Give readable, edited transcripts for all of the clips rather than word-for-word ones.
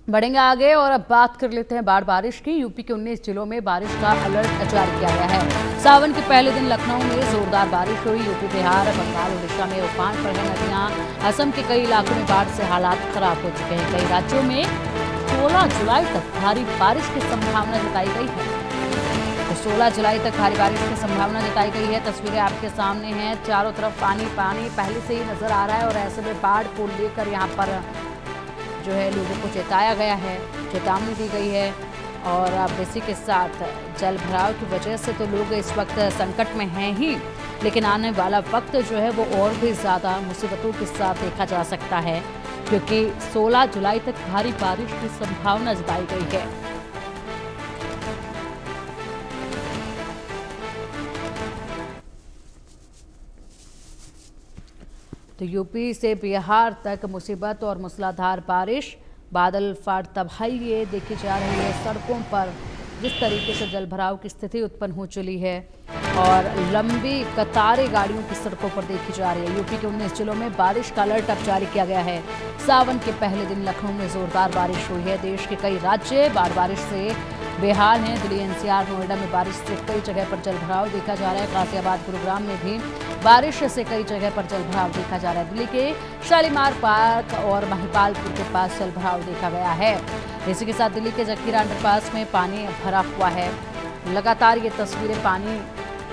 बढ़ेंगे आगे और अब बात कर लेते हैं बाढ़ बारिश की। यूपी के 19 जिलों में बारिश का अलर्ट जारी किया गया है। सावन के पहले दिन लखनऊ में जोरदार बारिश हुई। यूपी, बिहार, बंगाल, उड़ीसा में उफान पर है नदियां। असम के कई इलाकों में बाढ़ से हालात खराब हो चुके हैं। कई राज्यों में 16 जुलाई तक भारी बारिश की संभावना जताई गई है। तो 16 जुलाई तक भारी बारिश की संभावना जताई गई है। तस्वीरें आपके सामने हैं। चारों तरफ पानी पानी पहले से ही नजर आ रहा है और ऐसे में बाढ़ को लेकर यहाँ पर जो है लोगों को चेताया गया है, चेतावनी दी गई है। और अब इसी के साथ जल भराव की वजह से तो लोग इस वक्त संकट में हैं ही, लेकिन आने वाला वक्त जो है वो और भी ज़्यादा मुसीबतों के साथ देखा जा सकता है, क्योंकि 16 जुलाई तक भारी बारिश की संभावना जताई गई है। तो यूपी से बिहार तक मुसीबत और मूसलाधार बारिश, बादल फाड़ तबाही ये देखी जा रही है। सड़कों पर जिस तरीके से जलभराव की स्थिति उत्पन्न हो चली है और लंबी कतारें गाड़ियों की सड़कों पर देखी जा रही है। यूपी के 19 जिलों में बारिश का अलर्ट अब जारी किया गया है। सावन के पहले दिन लखनऊ में जोरदार बारिश हुई है। देश के कई राज्य बाढ़ बारिश से बेहाल हैं। दिल्ली, एनसीआर, नोएडा में बारिश से कई जगह पर जलभराव देखा जा रहा है। गाजियाबाद, गुरुग्राम में भी बारिश से कई जगह पर जलभराव देखा जा रहा है। दिल्ली के शालीमार पार्क और महिपालपुर के पास जलभराव देखा गया है। इसी के साथ दिल्ली के जखीरा अंडरपास में पानी भरा हुआ है। लगातार ये तस्वीरें पानी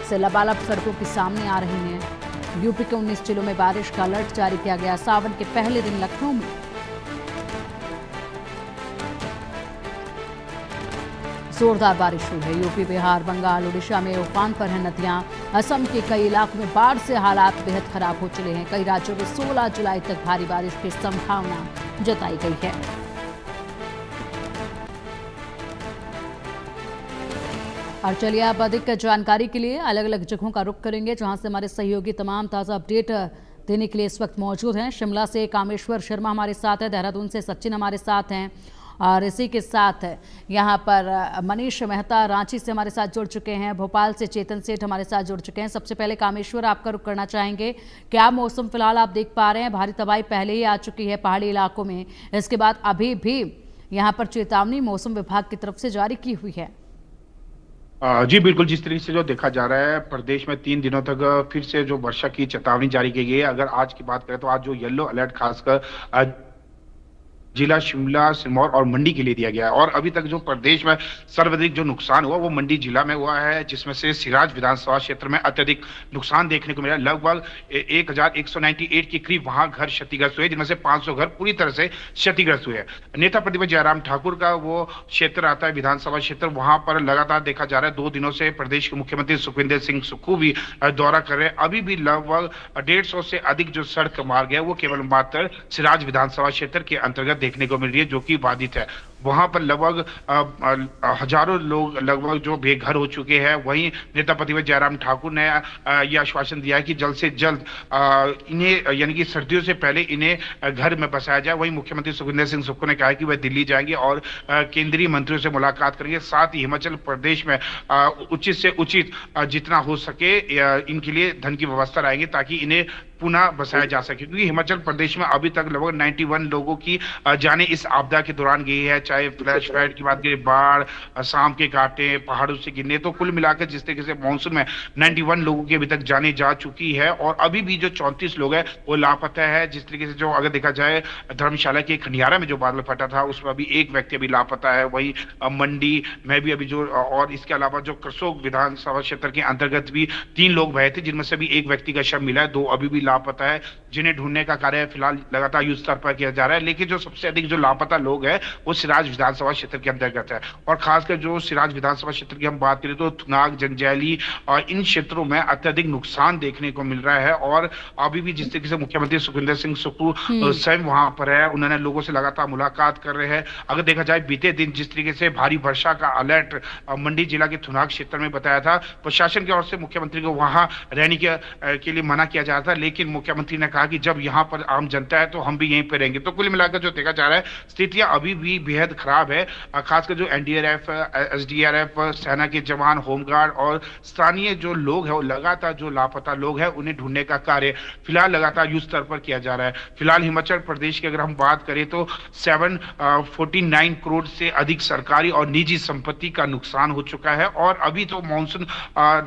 से लबालब सड़कों के सामने आ रही हैं। यूपी के 19 जिलों में बारिश का अलर्ट जारी किया गया। सावन के पहले दिन लखनऊ में जोरदार बारिश हुई है। यूपी, बिहार, बंगाल, उड़ीसा में उफान पर है नदियां। असम के कई इलाकों में बाढ़ से हालात बेहद खराब हो चले हैं। कई राज्यों में 16 जुलाई तक भारी बारिश की संभावना जताई गई है। और चलिए आप अधिक जानकारी के लिए अलग अलग जगहों का रुख करेंगे, जहां से हमारे सहयोगी तमाम ताज़ा अपडेट देने के लिए इस वक्त मौजूद हैं। शिमला से कामेश्वर शर्मा हमारे साथ है, देहरादून से सचिन हमारे साथ हैं और इसी के साथ यहाँ पर मनीष मेहता रांची से हमारे साथ जुड़ चुके हैं। भोपाल से चेतन सेठ हमारे साथ जुड़ चुके हैं। सबसे पहले कामेश्वर, आपका रुख करना चाहेंगे, क्या मौसम फिलहाल आप देख पा रहे हैं? भारी तबाही पहले ही आ चुकी है पहाड़ी इलाकों में, इसके बाद अभी भी यहाँ पर चेतावनी मौसम विभाग की तरफ से जारी की हुई है। जी बिल्कुल, जिस तरीके से जो देखा जा रहा है प्रदेश में 3 दिनों तक फिर से जो वर्षा की चेतावनी जारी की गई है। अगर आज की बात करें तो आज जो येलो अलर्ट खासकर जिला शिमला, सिरमौर और मंडी के लिए दिया गया है। और अभी तक जो प्रदेश में सर्वाधिक जो नुकसान हुआ वो मंडी जिला में हुआ है, जिसमें से सिराज विधानसभा क्षेत्र में अत्यधिक नुकसान देखने को मिला। लगभग 1198 के करीब वहां घर क्षतिग्रस्त हुए, जिनमें से 500 घर पूरी तरह से क्षतिग्रस्त हुए। नेता प्रतिपक्ष जयराम ठाकुर का वो क्षेत्र आता है, विधानसभा क्षेत्र, वहां पर लगातार देखा जा रहा है 2 दिनों से प्रदेश के मुख्यमंत्री सुखविंदर सिंह सुक्खू भी दौरा कर रहे हैं। अभी भी लगभग 150 से अधिक जो सड़क मार्ग है वो केवल मात्र सिराज विधानसभा क्षेत्र के अंतर्गत देखने को मिल रही है, जो कि बाधित है। वहां पर लगभग हजारों लोग लगभग जो बेघर हो चुके हैं। वहीं नेता प्रतिपक्ष जयराम ठाकुर ने यह आश्वासन दिया है कि जल्द से जल्द इन्हें यानी कि सर्दियों से पहले इन्हें घर में बसाया जाए। वहीं मुख्यमंत्री सुखविंदर सिंह सुक्खू ने कहा है कि वह दिल्ली जाएंगे और केंद्रीय मंत्रियों से मुलाकात करेंगे। साथ ही हिमाचल प्रदेश में उचित से उचित जितना हो सके इनके लिए धन की व्यवस्था रहेंगे, ताकि इन्हें पुनः बसाया जा सके। क्योंकि हिमाचल प्रदेश में अभी तक लगभग 91 लोगों की जाने इस आपदा के दौरान गई है, चाहे फ्लैश फ्लड की बात करें, बाढ़, शाम के कांटे, पहाड़ों से गिरने, तो कुल मिलाकर जिस तरीके से मानसून में 91 लोगों की अभी तक जाने जा चुकी है। और अभी भी जो 34 लोग हैं वो लापता है। जिस तरीके से जो अगर देखा जाए धर्मशाला के खंडियारा में जो बादल फटा था उसमें अभी एक व्यक्ति अभी लापता है। वही मंडी में भी अभी जो, और इसके अलावा जो करसोग विधानसभा क्षेत्र के अंतर्गत भी 3 लोग बहे थे, जिनमें से भी एक व्यक्ति का शव मिला है, 2 अभी भी लापता है, जिन्हें ढूंढने का कार्य फिलहाल लगातार युद्ध स्तर पर किया जा रहा है। लेकिन जो सबसे अधिक जो लापता लोग हैं वो सिराज विधानसभा क्षेत्र के अंतर्गत है। और खासकर जो सिराज विधानसभा क्षेत्र की हम बात करें तो थुनाग, जंजैली और इन क्षेत्रों में अत्यधिक नुकसान देखने को मिल रहा है। और अभी भी जिस तरीके से मुख्यमंत्री सुखविंदर सिंह सुक्खू स्वयं वहां पर है, उन्होंने लोगों से लगातार मुलाकात कर रहे हैं। अगर देखा जाए बीते दिन जिस तरीके से भारी वर्षा का अलर्ट मंडी जिला के थुनाग क्षेत्र में बताया था, प्रशासन की ओर से मुख्यमंत्री को वहां रहने के लिए मना किया जा रहा था। लेकिन लेकिन मुख्यमंत्री ने कहा कि जब यहाँ पर आम जनता है तो हम भी यहीं पे रहेंगे। तो कुल मिलाकर जो देखा जा रहा है, स्थितियां अभी भी बेहद खराब है। खासकर जो एनडीआरएफ, एसडीआरएफ, सेना के जवान, होमगार्ड और स्थानीय जो लोग हैं, वो लगातार जो लापता लोग हैं उन्हें ढूंढने का कार्य फिलहाल लगातार युद्ध स्तर पर किया जा रहा है। फिलहाल हिमाचल प्रदेश की अगर हम बात करें तो 749 करोड़ से अधिक सरकारी और निजी संपत्ति का नुकसान हो चुका है। और अभी तो मानसून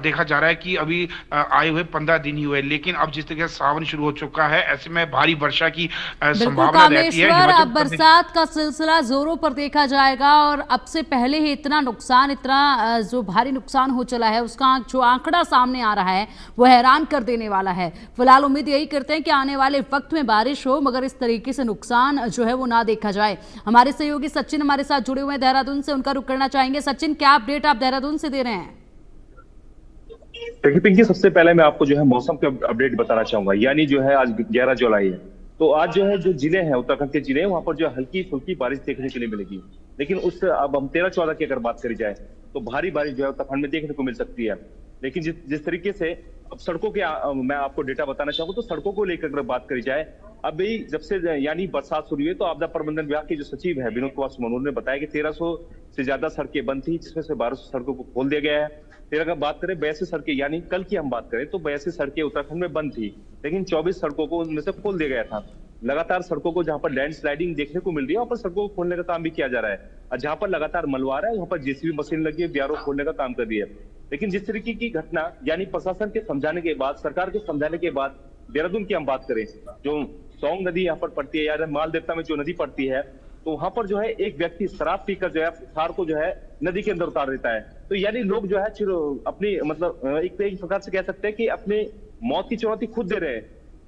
देखा जा रहा है कि अभी आए हुए 15 दिन ही हुए, लेकिन अब जिस तरीके से सावन शुरू हो चुका है, ऐसे में भारी वर्षा की संभावना रहती है। अब बरसात का सिलसिला जोरों पर देखा जाएगा और अब से पहले ही इतना नुकसान, इतना जो भारी नुकसान हो चला है, उसका जो आंकड़ा सामने आ रहा है वो हैरान कर देने वाला है। फिलहाल उम्मीद यही करते हैं कि आने वाले वक्त में बारिश हो, मगर इस तरीके से नुकसान जो है वो ना देखा जाए। हमारे सहयोगी सचिन हमारे साथ जुड़े हुए हैं देहरादून से, उनका रुख करना चाहेंगे। सचिन, क्या अपडेट आप देहरादून से दे रहे हैं? देखिए पिंकी, सबसे पहले मैं आपको जो है मौसम के अपडेट बताना चाहूंगा। यानी जो है आज 11 जुलाई है, तो आज जो है जो जिले हैं, उत्तराखंड के जिले हैं, वहां पर जो हल्की फुल्की बारिश देखने के लिए मिलेगी। लेकिन उस अब हम 13-14 की अगर बात करी जाए तो भारी बारिश जो है उत्तराखंड में देखने को मिल सकती है। लेकिन जिस तरीके से अब सड़कों के मैं आपको डेटा बताना चाहूंगा, तो सड़कों को लेकर अगर बात करी जाए, अभी जब से यानी बरसात शुरू हुई है, तो आपदा प्रबंधन विभाग के जो सचिव है विनोद कुमार सुमन, उन्होंने बताया कि 1300 से ज्यादा सड़कें बंद थी, जिसमें से 1200 सड़कों को खोल दिया गया है। फिर अगर बात करें 82 सड़कें, यानी कल की हम बात करें तो 82 सड़कें उत्तराखंड में बंद थी, लेकिन 24 सड़कों को उनमें से खोल दिया गया था। लगातार सड़कों को जहां पर लैंड स्लाइडिंग देखने को मिल रही है, वहां पर सड़कों को खोलने का काम भी किया जा रहा है। और जहां पर लगातार मलबा रहा है, वहां पर जेसीबी मशीन लगी है, बीआरओ खोलने का काम कर रही है। लेकिन जिस तरीके की घटना, यानी प्रशासन के समझाने के बाद, सरकार के समझाने के बाद, देहरादून की हम बात करें, जो सौंग नदी यहाँ पर पड़ती है, या माल देवता में जो नदी पड़ती है, तो वहां पर जो है एक व्यक्ति शराब पीकर जो है थार को जो है नदी के अंदर उतार देता है। तो यानी लोग जो है अपनी मतलब एक प्रकार से कह सकते हैं कि अपने मौत की चुनौती खुद दे रहे हैं।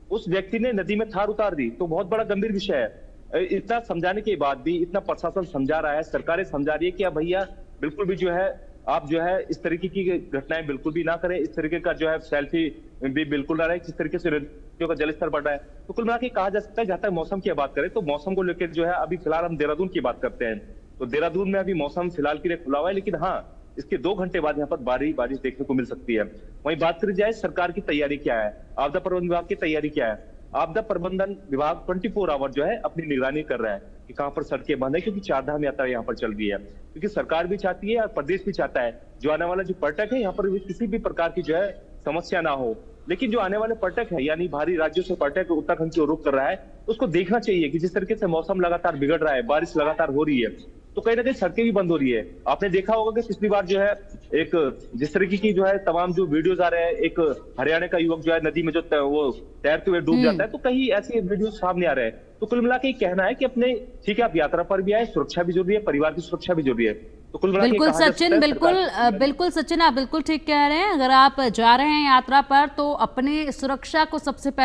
उस व्यक्ति ने नदी में थार उतार दी, तो बहुत बड़ा गंभीर विषय है। इतना समझाने के बाद भी, इतना प्रशासन समझा रहा है, सरकारें समझा रही है कि अब भैया बिल्कुल भी जो है आप जो है इस तरीके की घटनाएं बिल्कुल भी ना करें, इस तरीके का जो है सेल्फी भी बिल्कुल ना रहे, जिस तरीके से नदियों का जलस्तर बढ़ रहा है। तो कुल मिला के कहा जा सकता है, जहां तक मौसम की बात करें तो मौसम को लेकर जो है अभी फिलहाल हम देहरादून की बात करते हैं, तो देहरादून में अभी मौसम फिलहाल के लिए खुला हुआ है। लेकिन हाँ, इसके 2 घंटे बाद यहाँ पर भारी बारिश देखने को मिल सकती है। वहीं बात करी जाए सरकार की तैयारी क्या है, आपदा प्रबंधन विभाग की तैयारी क्या है। आपदा प्रबंधन विभाग 24 आवर जो है अपनी निगरानी कर रहा है कि कहां पर सड़कें बंद है, क्योंकि चारधाम यात्रा यहाँ पर चल रही है। क्योंकि सरकार भी चाहती है और प्रदेश भी चाहता है जो आने वाला जो पर्यटक है यहाँ पर किसी भी प्रकार की जो है समस्या ना हो। लेकिन जो आने वाले पर्यटक है, यानी बाहरी राज्यों से पर्यटक उत्तराखंड की ओर रुख कर रहा है, उसको देखना चाहिए कि जिस तरीके से मौसम लगातार बिगड़ रहा है, बारिश लगातार हो रही है, तो कहीं ना कहीं सड़कें भी बंद हो रही है। आपने देखा होगा कि पिछली बार जो है एक जिस तरीके की जो है तमाम जो वीडियोज आ रहे हैं, एक हरियाणा का युवक जो है नदी में जो वो तैरते हुए डूब जाता है, तो कहीं ऐसे वीडियो सामने आ रहे हैं। तो कुल मिला के कहना है कि अपने ठीक है, आप यात्रा पर भी आए, सुरक्षा भी जरूरी है, परिवार की सुरक्षा भी जरूरी है। तो कुल मिला के बिल्कुल सचिन, बिल्कुल सचिन, आप बिल्कुल ठीक कह रहे हैं। अगर आप जा रहे हैं यात्रा पर तो अपने सुरक्षा को सबसे पहले